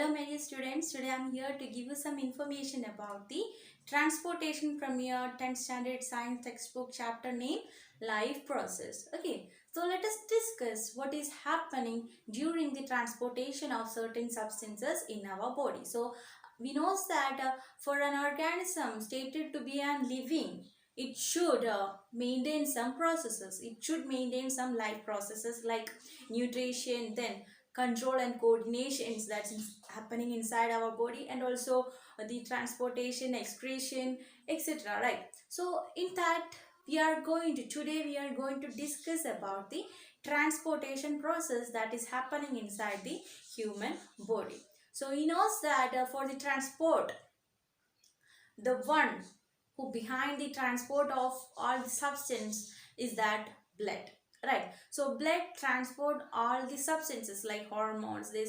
Hello my dear students, today I am here to give you some information about the transportation from your 10th standard science textbook chapter name life process. Okay, so let us discuss what is happening during the transportation of certain substances in our body. So we know that for an organism stated to be an living, it should maintain some processes. It should maintain some life processes like nutrition, then control and coordinations that's happening inside our body, and also the transportation, excretion, etc. Right? So in that today we are going to discuss about the transportation process that is happening inside the human body. So he knows that for the transport, the one who behind the transport of all the substance is that blood, right? So blood transport all the substances like hormones. They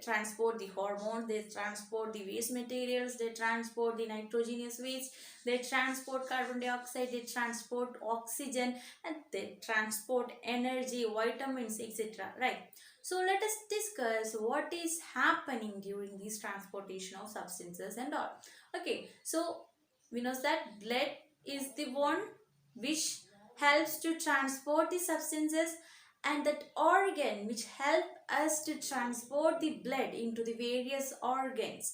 transport the hormones, they transport the waste materials, they transport the nitrogenous waste, they transport carbon dioxide, they transport oxygen, and they transport energy, vitamins, etc. Right? So let us discuss what is happening during this transportation of substances and all. Okay, so we know that blood is the one which helps to transport the substances, and that organ which help us to transport the blood into the various organs,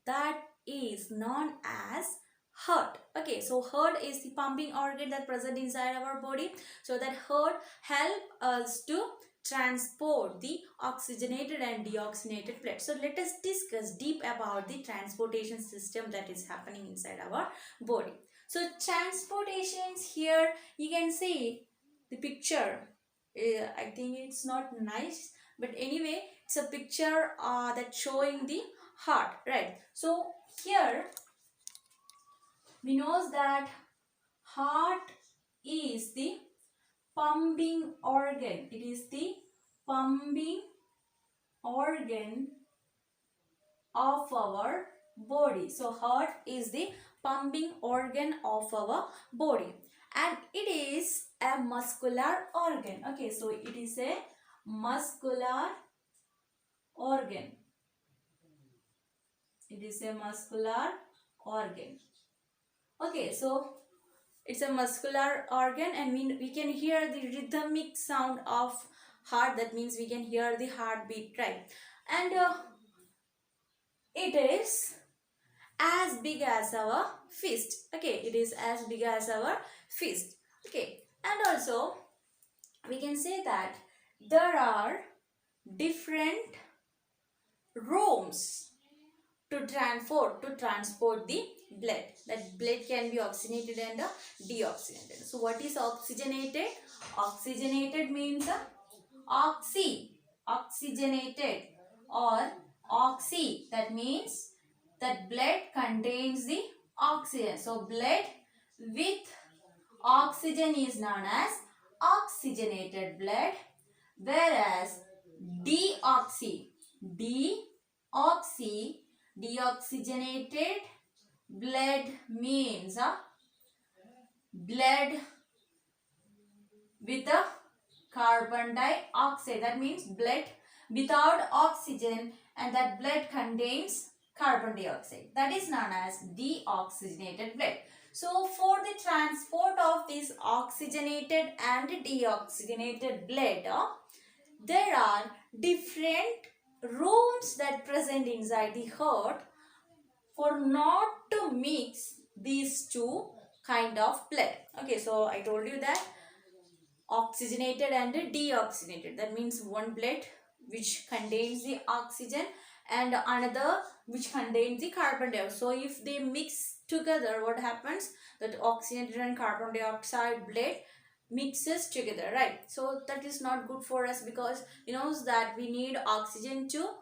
that is known as heart. Okay, so heart is the pumping organ that present inside our body. So that heart help us to transport the oxygenated and deoxygenated blood. So let us discuss deep about the transportation system that is happening inside our body. So transportations, here you can see the picture. I think it's not nice, but anyway, it's a picture that showing the heart, right? So here we know that heart is the pumping organ. It is the pumping organ of our body. So heart is the pumping organ of our body, and it is a muscular organ. Okay, so it is a muscular organ. It is a muscular organ. Okay, so it's a muscular organ, and we can hear the rhythmic sound of heart. That means we can hear the heartbeat, right? And it is as big as our fist. Okay, it is as big as our fist. Okay, and also we can say that there are different rooms to transport the blood. That blood can be oxygenated and deoxygenated. So what is oxygenated? Oxygenated means oxygenated or oxy. That means that blood contains the oxygen. So blood with oxygen is known as oxygenated blood, whereas deoxygenated blood means blood with a carbon dioxide. That means blood without oxygen, and that blood contains carbon dioxide. That is known as deoxygenated blood. So for the transport of this oxygenated and deoxygenated blood, there are different rooms that present inside the heart for not to mix these two kind of blood. Okay, so I told you that oxygenated and deoxygenated, that means one blood which contains the oxygen and another which contains the carbon dioxide. So if they mix together, what happens? That oxygenated and carbon dioxide blood mixes together, right? So that is not good for us, because you know that we need oxygen to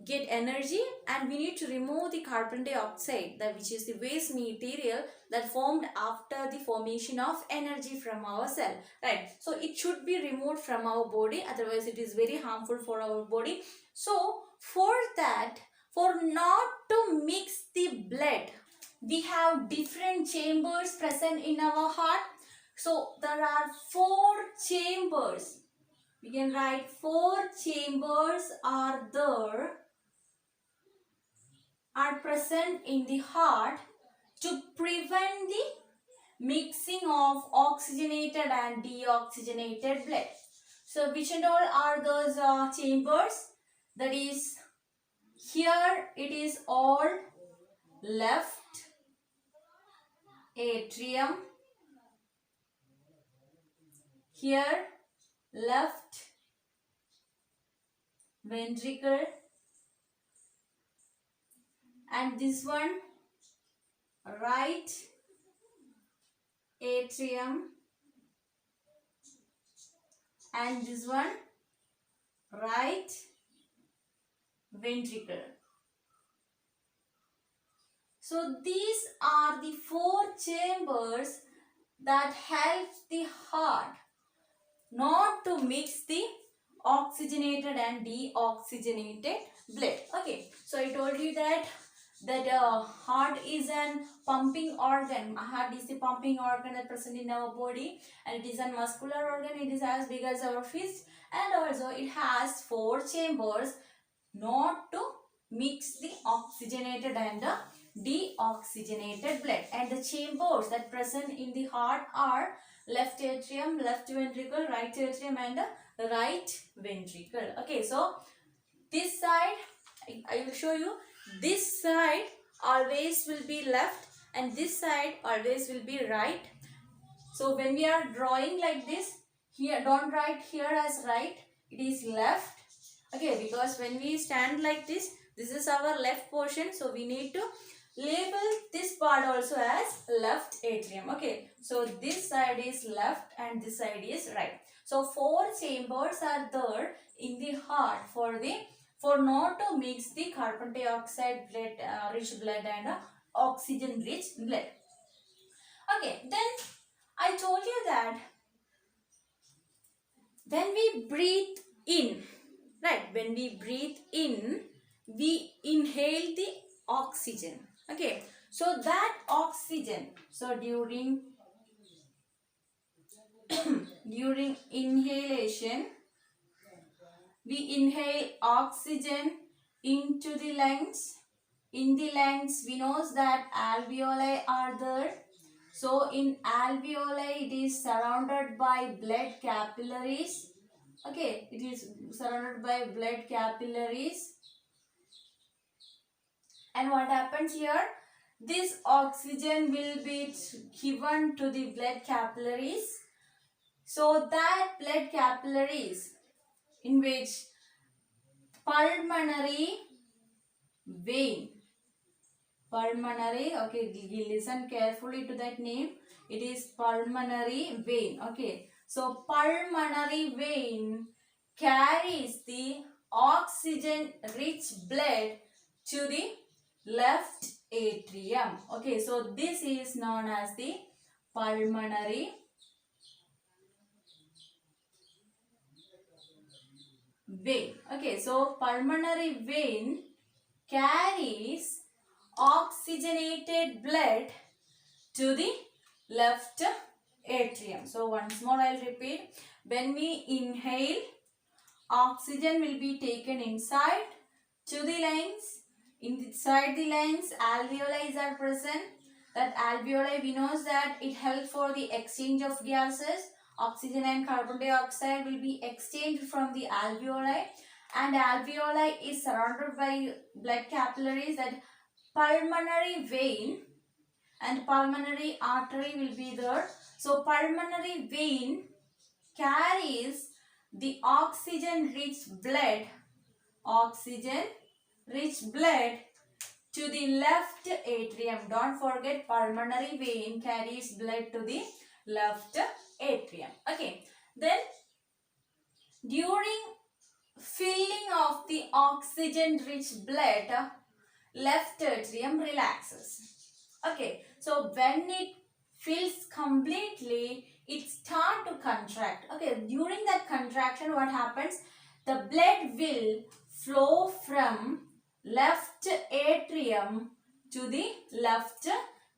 get energy, and we need to remove the carbon dioxide, that which is the waste material that formed after the formation of energy from our cell, right? So it should be removed from our body, otherwise it is very harmful for our body. So for that, for not to mix the blood, we have different chambers present in our heart. So there are 4 chambers we can write 4 chambers are there, are present in the heart to prevent the mixing of oxygenated and deoxygenated blood. So which and all are those chambers? That is, here it is all left atrium, here left ventricle, and this one right atrium, and this one right ventricle. So these are the 4 chambers that help the heart not to mix the oxygenated and deoxygenated blood. Okay, so I told you that heart is an pumping organ. Heart is the pumping organ that present in our body, and it is a muscular organ. It is as big as our fist, and also it has 4 chambers not to mix the oxygenated and the deoxygenated blood. And the chambers that present in the heart are left atrium, left ventricle, right atrium, and right ventricle. Okay, so this side I will show you. This side always will be left and this side always will be right. So when we are drawing like this, here don't write here as right, it is left. Okay, because when we stand like this is our left portion, so we need to label this part also as left atrium. Okay, so this side is left and this side is right. So 4 chambers are there in the heart for not to mix the carbon dioxide blood, rich blood and oxygen rich blood. Okay, then I told you that when we breathe in, right, when we breathe in, we inhale the oxygen. Okay, so that oxygen, so during inhalation, we inhale oxygen into the lungs. In the lungs, we know that alveoli are there. So in alveoli, it is surrounded by blood capillaries. Okay, it is surrounded by blood capillaries. And what happens here? This oxygen will be given to the blood capillaries. So that blood capillaries in which pulmonary vein, okay, listen carefully to that name. It is pulmonary vein. Okay, so pulmonary vein carries the oxygen rich blood to the left atrium. Okay, so this is known as the pulmonary vein. Okay, so pulmonary vein carries oxygenated blood to the left atrium. So once more I will repeat. When we inhale, oxygen will be taken inside to the lungs. Inside the lungs, alveoli are present. That alveoli, we know that it helps for the exchange of gases. Oxygen and carbon dioxide will be exchanged from the alveoli, and alveoli is surrounded by blood capillaries. That pulmonary vein and pulmonary artery will be there. So pulmonary vein carries the oxygen rich blood to the left atrium. Don't forget, pulmonary vein carries blood to the left atrium. Okay, then during filling of the oxygen rich blood, left atrium relaxes. Okay, so when it fills completely, it starts to contract. Okay, during that contraction, what happens? The blood will flow from left atrium to the left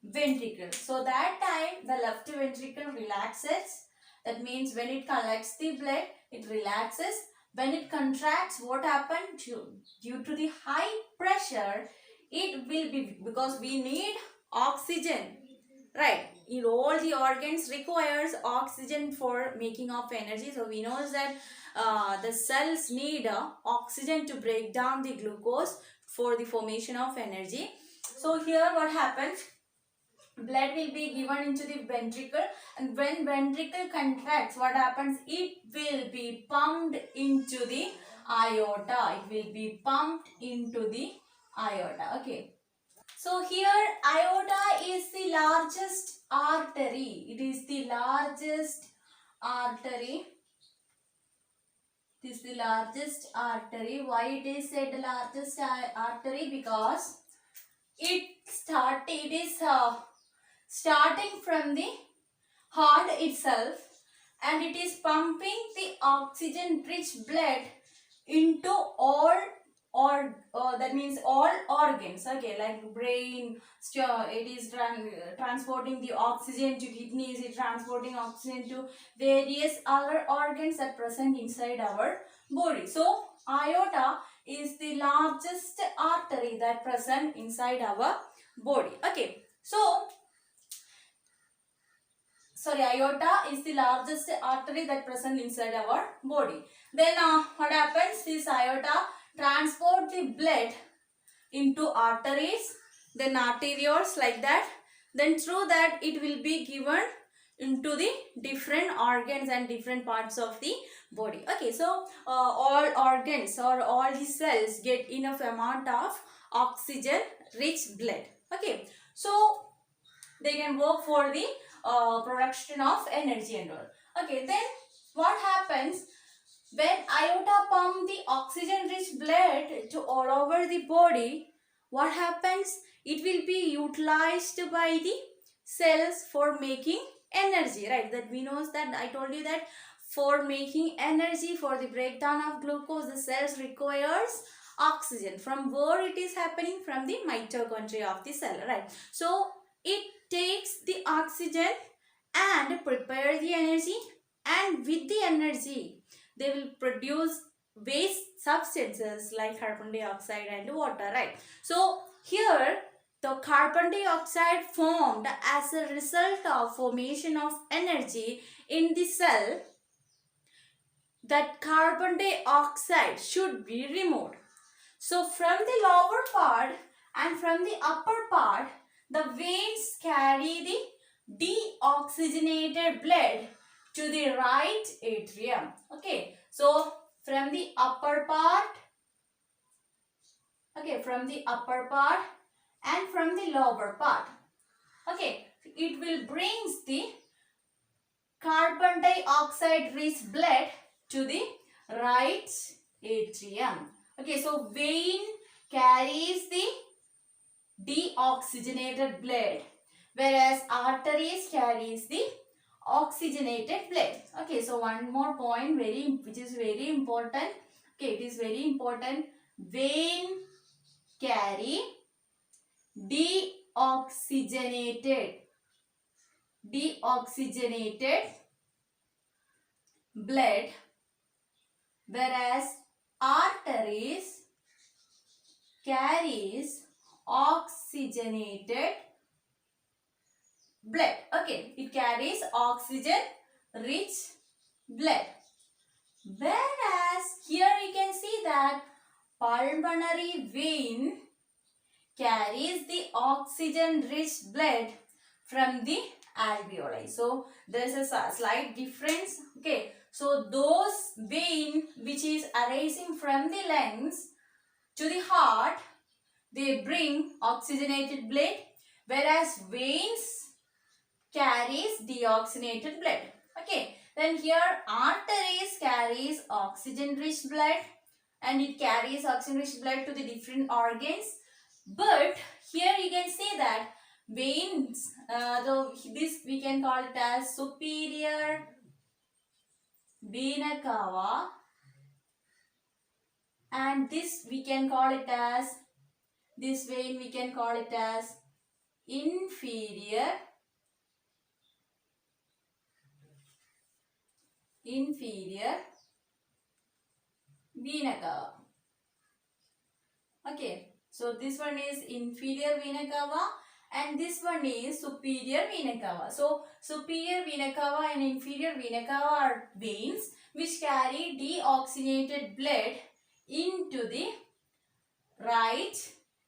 ventricle. So that time the left ventricle relaxes. That means when it collects the blood, it relaxes. When it contracts, what happens? Due to the high pressure, it will be, because we need oxygen, right? In all the organs requires oxygen for making of energy. So we know that the cells need oxygen to break down the glucose for the formation of energy. So here what happens? Blood will be given into the ventricle, and when ventricle contracts, what happens? It will be pumped into the aorta. It will be pumped into the aorta. Okay. So here aorta is the largest artery. It is the largest artery. It is the largest artery. Why it is said the largest artery? Because it is starting from the heart itself, and it is pumping the oxygen rich blood into all, or that means all organs, okay, like brain. It is transporting the oxygen to kidneys, it transporting oxygen to various other organs that present inside our body. So aorta is the largest artery that present inside our body. Okay, so aorta is the largest artery that present inside our body. Then what happens? This aorta transport the blood into arteries, then arterioles, like that. Then through that it will be given into the different organs and different parts of the body. Okay, so all organs or all the cells get enough amount of oxygen rich blood. Okay, so they can work for the production of energy and all. Okay, then what happens when aorta pump the oxygen rich blood to all over the body? What happens? It will be utilized by the cells for making energy, right? That we know that I told you that for making energy, for the breakdown of glucose, the cells requires oxygen. From where it is happening? From the mitochondria of the cell, right? So it takes the oxygen and prepare the energy, and with the energy they will produce waste substances like carbon dioxide and water, right? So here the carbon dioxide formed as a result of formation of energy in the cell, that carbon dioxide should be removed. So from the lower part and from the upper part, the veins carry the deoxygenated blood to the right atrium. Okay, so from the upper part, okay, from the upper part and from the lower part, okay, it will brings the carbon dioxide rich blood to the right atrium. Okay, so vein carries the deoxygenated blood, whereas arteries carries the oxygenated blood. Okay, so one more point which is very important. Okay, it is very important. Vein carry deoxygenated blood, whereas arteries carries oxygenated blood. Okay, it carries oxygen rich blood. Whereas here you can see that pulmonary vein carries the oxygen rich blood from the alveoli. So there is a slight difference. Okay, so those vein which is arising from the lungs to the heart, they bring oxygenated blood, whereas veins carries deoxygenated blood. Okay, then here arteries carries oxygen rich blood, and it carries oxygen rich blood to the different organs. But here you can see that veins, this we can call it as superior vena cava, and this we can call it as, this vein we can call it as inferior inferior vena cava. Okay, so this one is inferior vena cava and this one is superior vena cava. So superior vena cava and inferior vena cava are veins which carry deoxygenated blood into the right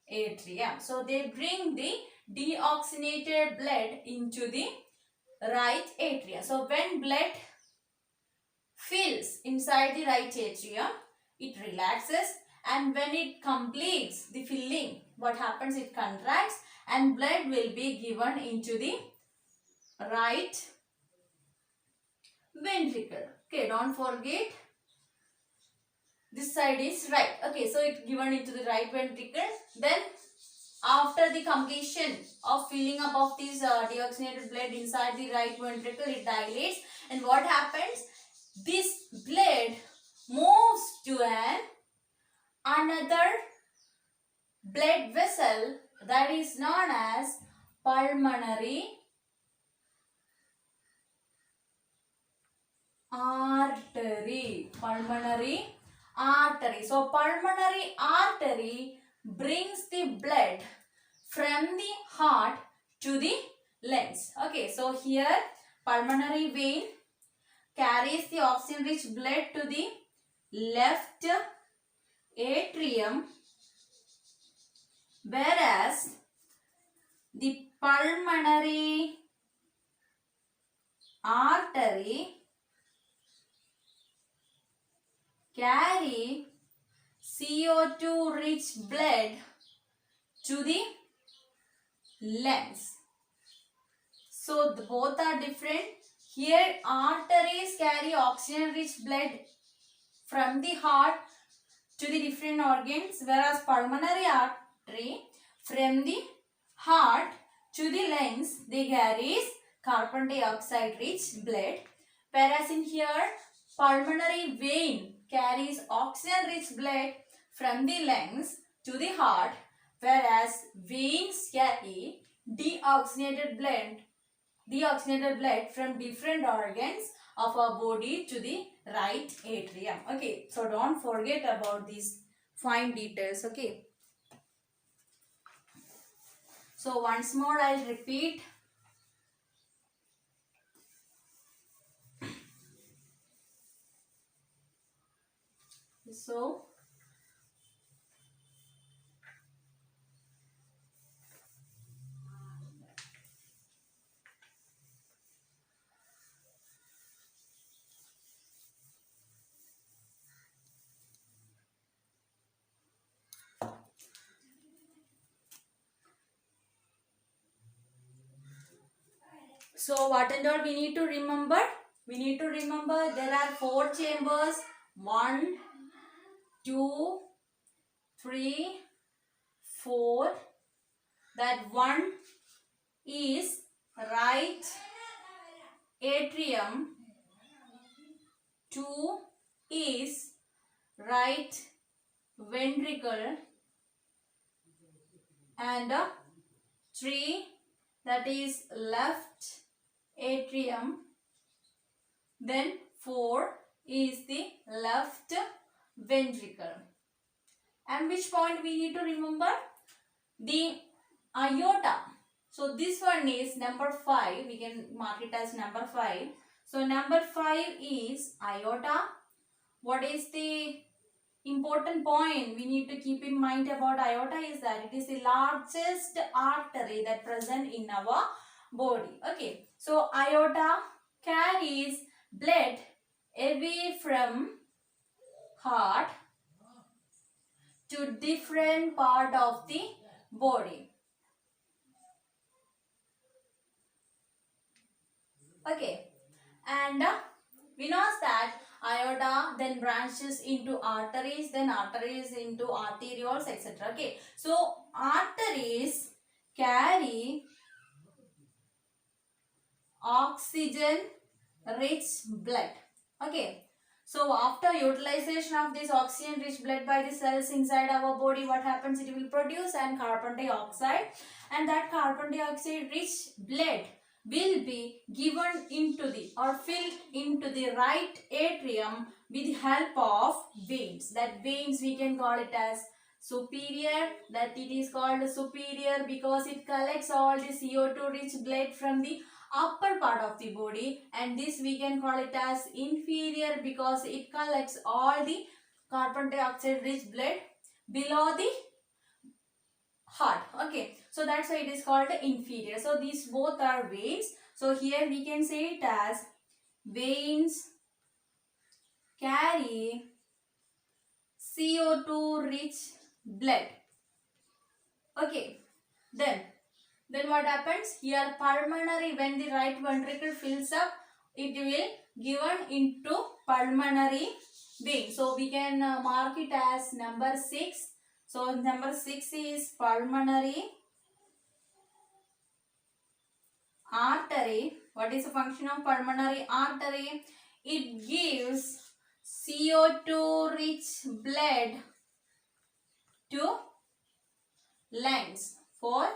atrium. So they bring the deoxygenated blood into the right atrium. So when blood fills inside the right atrium, it relaxes, and when it completes the filling, what happens? It contracts and blood will be given into the right ventricle. Okay, don't forget this side is right. Okay, so it given into the right ventricle. Then after the completion of filling up of this deoxygenated blood inside the right ventricle, it dilates, and what happens? This blood moves to another blood vessel that is known as pulmonary artery. Pulmonary artery. So pulmonary artery brings the blood from the heart to the lungs. Okay, so here pulmonary vein carries the oxygen rich blood to the left atrium, whereas the pulmonary artery carry CO2 rich blood to the lungs. So both are different. Here arteries carry oxygen rich blood from the heart to the different organs, whereas pulmonary artery from the heart to the lungs, they carries carbon dioxide rich blood, whereas in here pulmonary vein carries oxygen rich blood from the lungs to the heart, whereas veins carry deoxygenated blood from different organs of our body to the right atrium. Okay, so don't forget about these fine details. Okay, so once more I'll repeat. So what and all we need to remember? We need to remember there are 4 chambers. 1, 2, 3, 4. That 1 is right atrium. 2 is right ventricle. And 3, that is left atrium. Then 4 is the left ventricle. And which point we need to remember? The aorta. So this one is number 5. We can mark it as number 5. So number 5 is aorta. What is the important point we need to keep in mind about aorta is that it is the largest artery that present in our body. Okay, so aorta carries blood away from heart to different part of the body. Okay, and we know that aorta then branches into arteries, then arteries into arterioles, etc. Okay, so arteries carry oxygen rich blood. Okay, so after utilization of this oxygen rich blood by the cells inside our body, what happens? It will produce an carbon dioxide, and that carbon dioxide rich blood will be given into the or filled into the right atrium with the help of veins. That veins we can call it as superior, that it is called superior because it collects all the CO2 rich blood from the upper part of the body, and this we can call it as inferior because it collects all the carbon dioxide rich blood below the heart. Okay, so that's why it is called inferior. So these both are veins. So here we can say it as veins carry CO2 rich blood. Okay, then what happens here? Pulmonary, when the right ventricle fills up, it will given into pulmonary vein. So we can mark it as number 6. So number 6 is pulmonary artery. What is the function of pulmonary artery? It gives CO2 rich blood to lungs for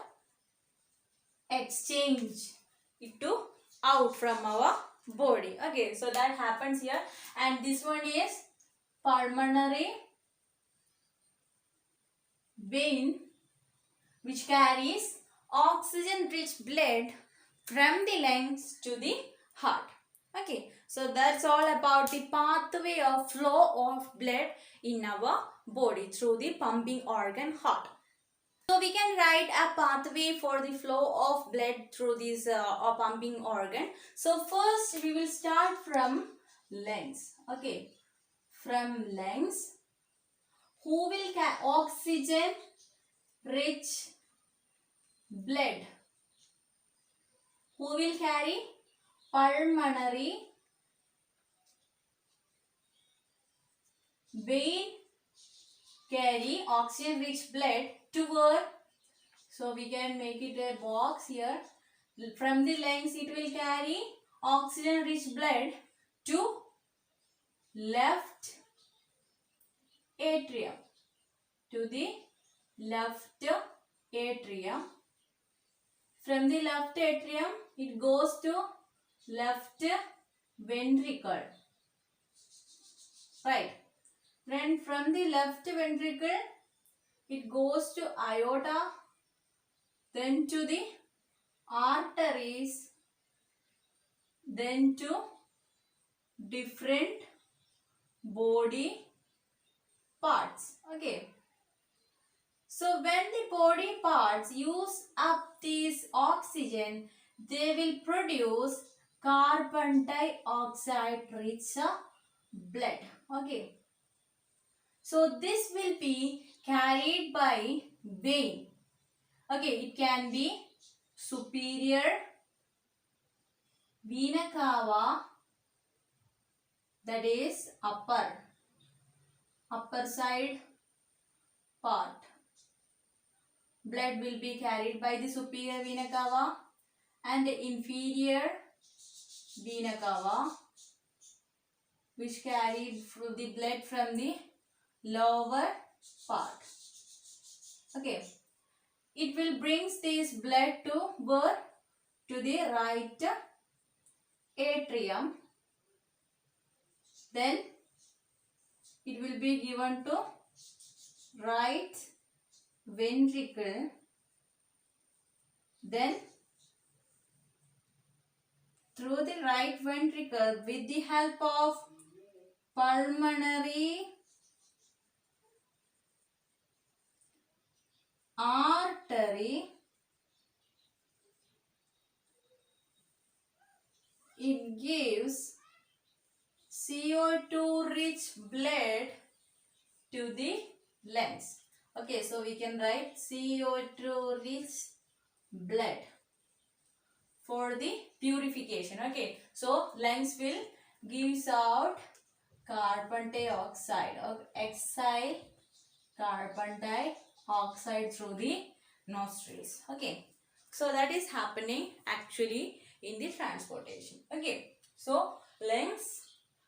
exchange it to out from our body. Okay, so that happens here, and this one is pulmonary vein which carries oxygen rich blood from the lungs to the heart. Okay, so that's all about the pathway of flow of blood in our body through the pumping organ heart. So we can write a pathway for the flow of blood through this pumping organ. So first we will start from lungs. Okay, from lungs, who will carry oxygen rich blood? Who will carry pulmonary vein carry oxygen rich blood toward, so we can make it a box here. From the lungs it will carry oxygen rich blood to left atrium, to the left atrium. From the left atrium it goes to left ventricle, right? Then from the left ventricle it goes to aorta, then to the arteries, then to different body parts. Okay, so when the body parts use up this oxygen, they will produce carbon dioxide rich blood. Okay, so this will be carried by vein. Okay, it can be superior vena cava, that is upper side part. Blood will be carried by the superior vena cava, and the inferior vena cava which carried the blood from the lower part. Okay, it will brings this blood to where? To the right atrium. Then it will be given to right ventricle. Then through the right ventricle with the help of pulmonary artery, it gives CO2 rich blood to the lungs. Okay, so we can write CO2 rich blood for the purification. Okay, so lungs will gives out carbon dioxide or exhale carbon dioxide through the nostrils. Okay, so that is happening actually in the transportation. Okay, so lungs,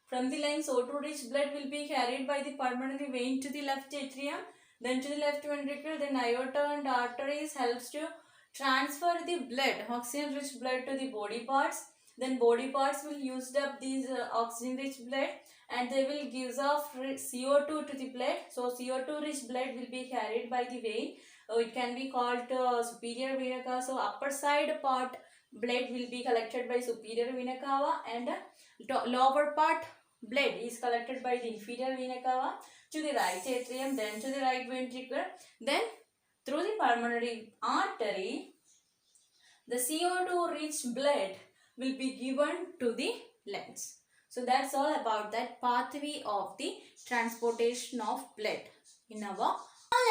from the lungs O2 rich blood will be carried by the pulmonary vein to the left atrium, then to the left ventricle, then aorta and arteries helps to transfer the blood, oxygen rich blood to the body parts. Then body parts will use up these oxygen rich blood and they will give off CO2 to the blood. So CO2 rich blood will be carried by the vein. It can be called superior vena cava. So upper side part blood will be collected by superior vena cava and lower part blood is collected by the inferior vena cava to the right atrium, then to the right ventricle, then through the pulmonary artery, the CO2 rich blood will be given to the lungs. So that's all about that pathway of the transportation of blood in our. Now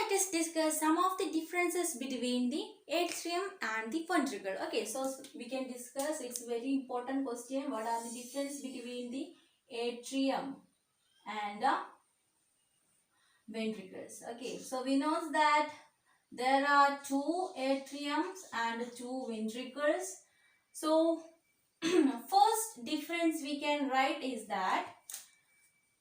let us discuss some of the differences between the atrium and the ventricle. Okay, so we can discuss, it's a very important question. What are the difference between the atrium and the ventricles? Okay, so we know that there are two atriums and two ventricles. So first difference we can write is that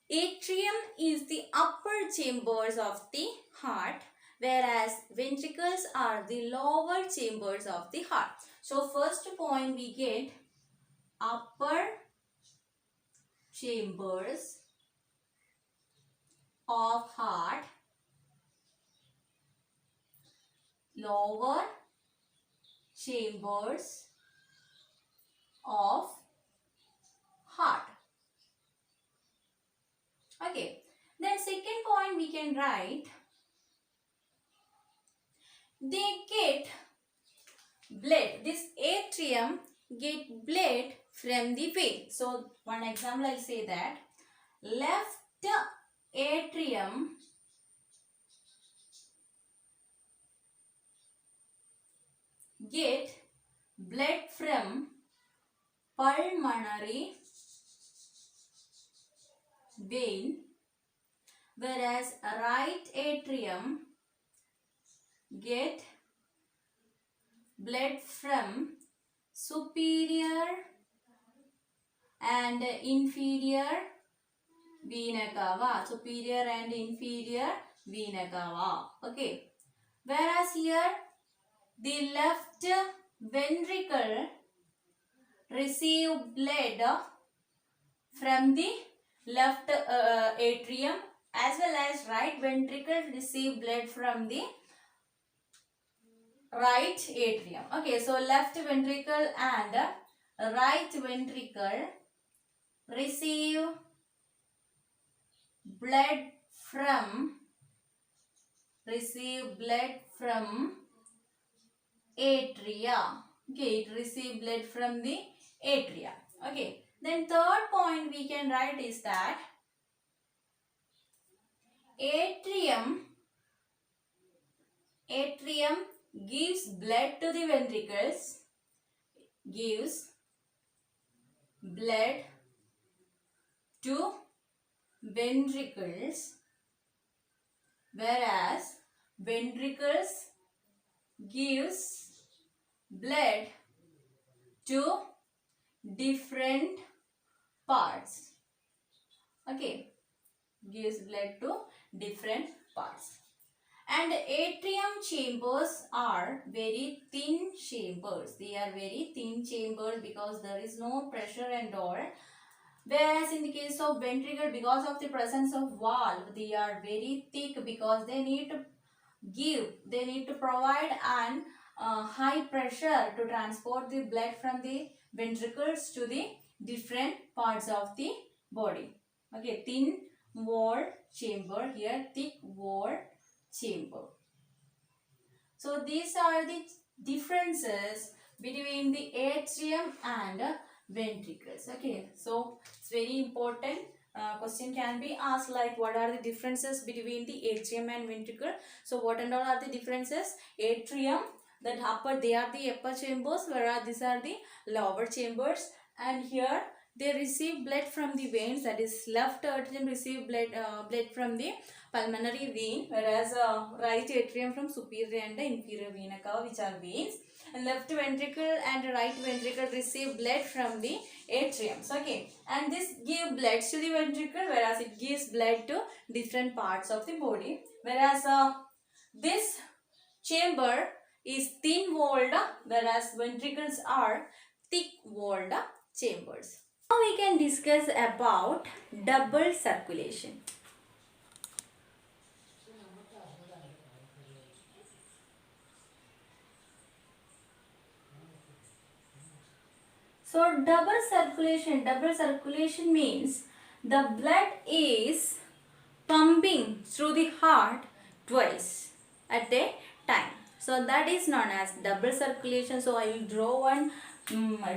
atrium is the upper chambers of the heart, whereas ventricles are the lower chambers of the heart. So first point we get upper chambers of heart, lower chambers of heart. Okay, then second point we can write, they get blood, this atrium get blood from the vein. So one example I'll say that left atrium get blood from pulmonary vein, whereas right atrium get blood from superior and inferior vena cava, superior and inferior vena cava. Okay, whereas here the left ventricle receive blood from the left atrium, as well as right ventricle receive blood from the right atrium. Okay, so left ventricle and right ventricle receive blood from atria. Okay, it receive blood from the atria. Okay, then third point we can write is that atrium gives blood to the ventricles, gives blood to ventricles, whereas ventricles gives blood to different parts. Okay, gives blood to different parts. And atrium chambers are very thin chambers. They are very thin chambers because there is no pressure and all. Whereas in the case of ventricle, because of the presence of valve, they are very thick because they need to provide an high pressure to transport the blood from the ventricles to the different parts of the body. Okay, thin walled chamber, here thick walled chamber. So these are the differences between the atrium and ventricles. Okay, so it's very important. Question can be asked like, what are the differences between the atrium and ventricle? So what and all are the differences? Atrium, that upper, they are the upper chambers, whereas these are the lower chambers. And here they receive blood from the veins, that is left atrium receive blood from the pulmonary vein, whereas right atrium from superior and inferior vena cava, which are veins. And left ventricle and right ventricle receive blood from the atriums. Okay, and this give blood to the ventricle, whereas it gives blood to different parts of the body. Whereas this chamber is thin-walled, whereas ventricles are thick-walled chambers. Now we can discuss about double circulation. So double circulation means the blood is pumping through the heart twice at a time. So that is known as double circulation. So I will draw one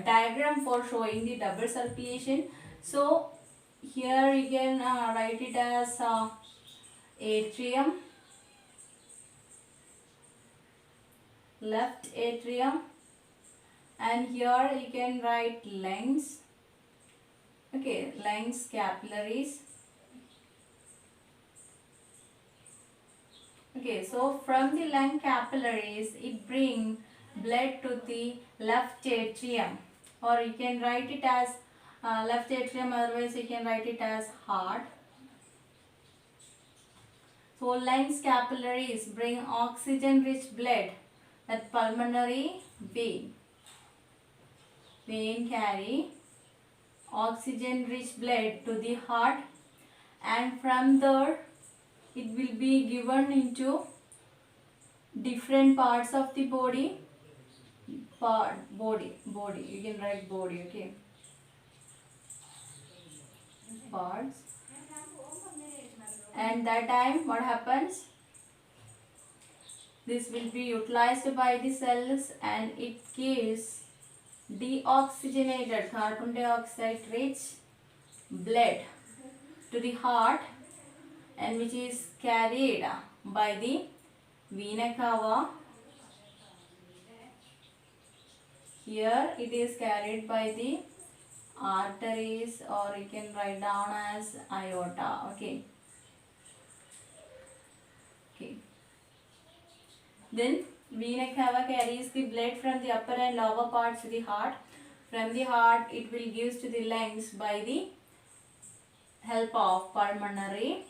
diagram for showing the double circulation. So here you can write it as atrium, left atrium, and here you can write lungs. Okay, lungs, capillaries. Okay, so from the lung capillaries, it brings blood to the left atrium, or you can write it as left atrium, otherwise you can write it as heart. So lungs capillaries bring oxygen-rich blood at pulmonary vein. Vein carry oxygen-rich blood to the heart, and from there it will be given into different parts of the body. Body. You can write body. Okay. Parts. And that time what happens? This will be utilized by the cells, and it gives deoxygenated carbon dioxide rich blood to the heart, and which is carried by the vena cava. Here it is carried by the arteries, or you can write down as aorta. Okay. Then vena cava carries the blood from the upper and lower parts to the heart. From the heart it will give to the lungs by the help of pulmonary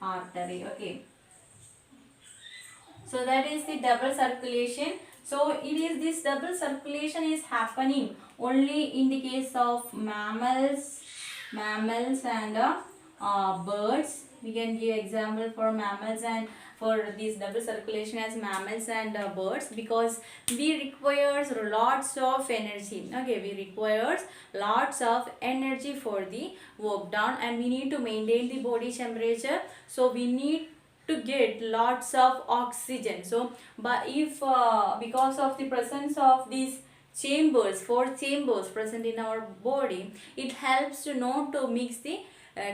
artery. Okay. So that is the double circulation. So it is this double circulation is happening only in the case of mammals and birds. We can give example for mammals and for this double circulation as mammals and birds, because we requires lots of energy. Okay, we requires lots of energy for the work done, and we need to maintain the body temperature. So we need to get lots of oxygen. So but if because of the presence of these chambers, 4 chambers present in our body, it helps to know to mix the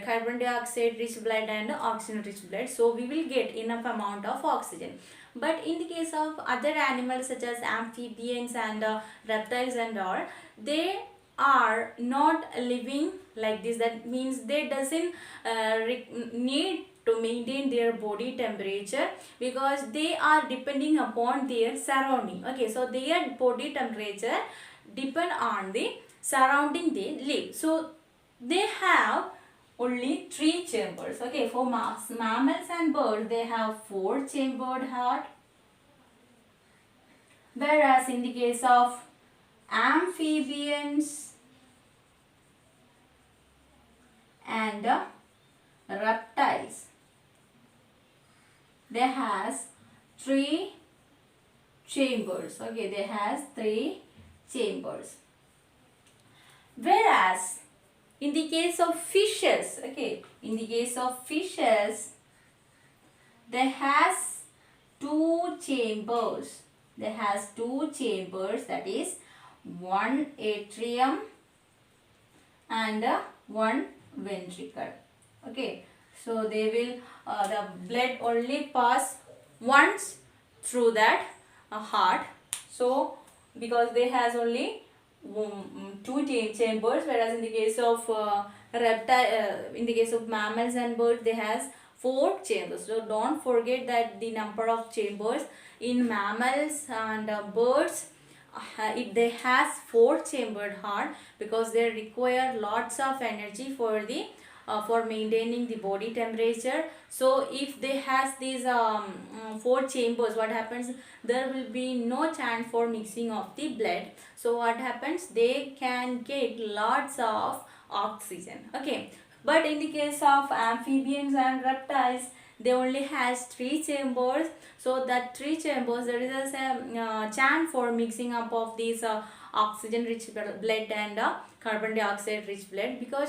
carbon dioxide rich blood and oxygen rich blood, so we will get enough amount of oxygen. But in the case of other animals such as amphibians and reptiles and all, they are not living like this. That means they doesn't need to maintain their body temperature, because they are depending upon their surrounding. Okay, so their body temperature depend on the surrounding they live. So they have only 3 chambers. Okay, for mammals and birds they have 4 chambered heart, whereas in the case of amphibians and reptiles, they has 3 chambers. Okay, they has 3 chambers. Whereas in the case of fishes, okay, in the case of fishes, they has 2 chambers. They has 2 chambers, that is 1 atrium and 1 ventricle. Okay, so they will the blood only pass once through that heart. So because they has only 2 chambers, whereas in the case of in the case of mammals and birds, they has 4 chambers. So don't forget that the number of chambers in mammals and birds, if they has 4 chambered heart, because they require lots of energy for the for maintaining the body temperature. So if they has these four chambers, what happens, there will be no chance for mixing of the blood. So what happens, they can get lots of oxygen. Okay, but in the case of amphibians and reptiles, they only has three chambers. So that three chambers, there is a chance for mixing up of these oxygen rich blood and carbon dioxide rich blood, because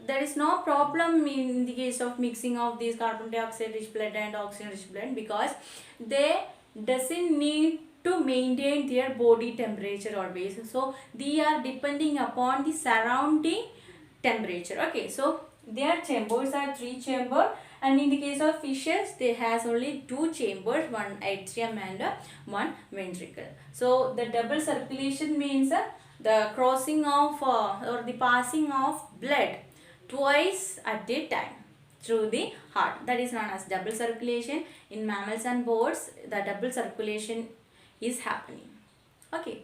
there is no problem in the case of mixing of these carbon dioxide rich blood and oxygen rich blood, because they doesn't need to maintain their body temperature always. So they are depending upon the surrounding temperature. Okay, so their chambers are three chamber, and in the case of fishes, they has only two chambers, one atrium and one ventricle. So the double circulation means the crossing of or the passing of blood twice at a time through the heart. That is known as double circulation. In mammals and birds, the double circulation is happening. Okay.